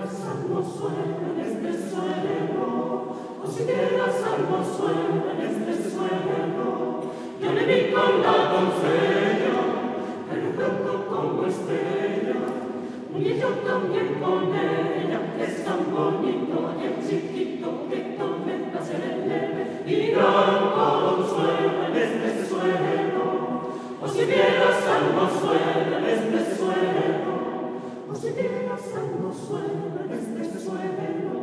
salvo suelo en este suelo, o siquiera salvo suelo en este suelo. Yo le vi con la doncella, reluciendo como estrella, y yo también con ella, que es tan bonito y el chiquito que comenta ser el leve y gran consuelo en este suelo. O si vieras algo suelo en este suelo, o si vieras algo suelo en este suelo.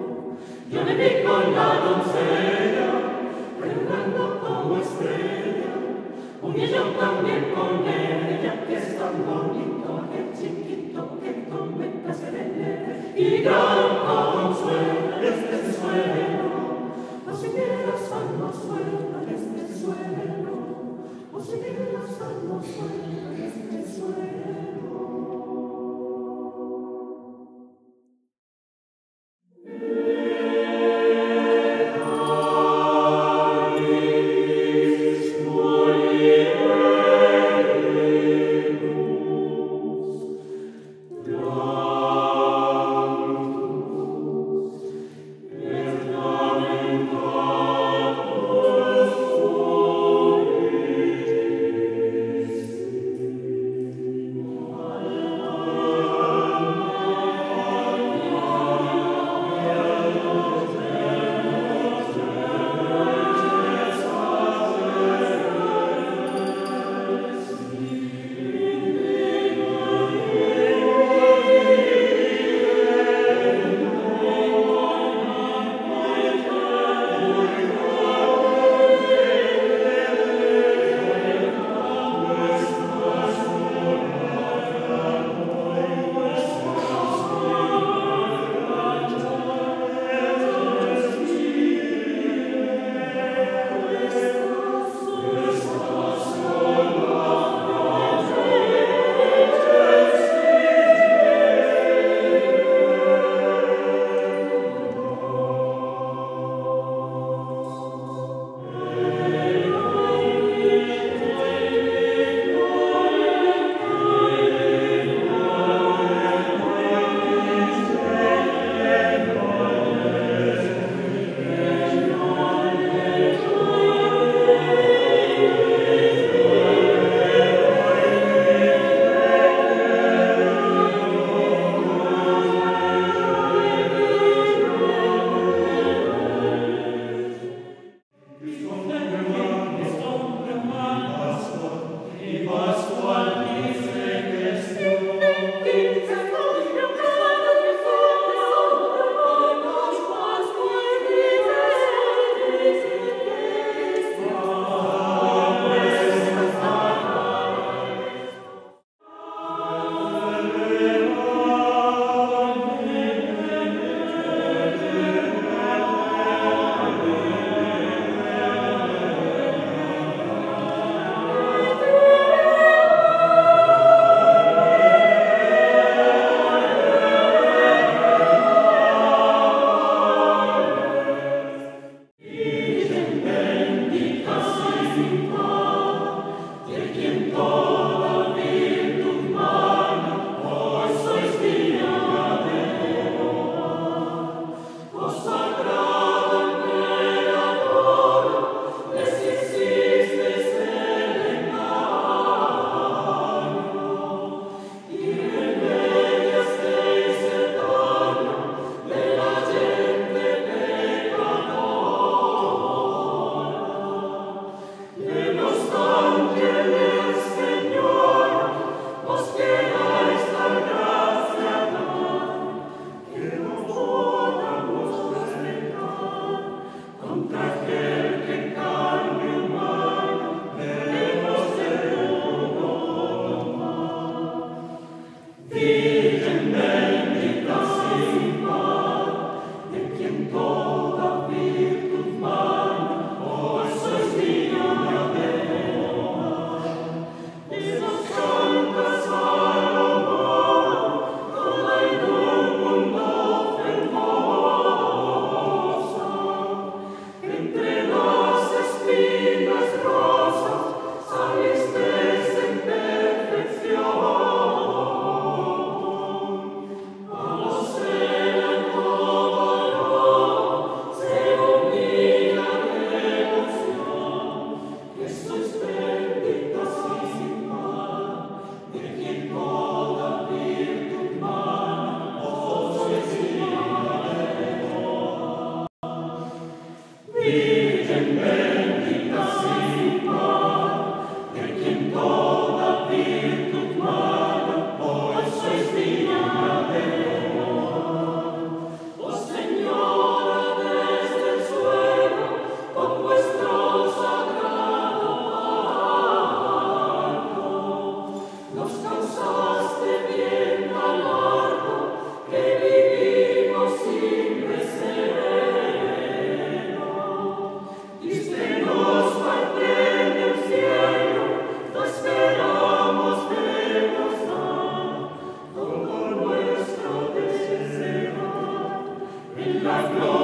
Yo le vi con la doncella, reluciendo como estrella, y yo también con ella, que es tan bonito aquel chiquito que comenta ser el leve y gran consuelo en este suelo. O si vieras algo suelo en este suelo, o si vieras algo suelo en este suelo. Oh la gloria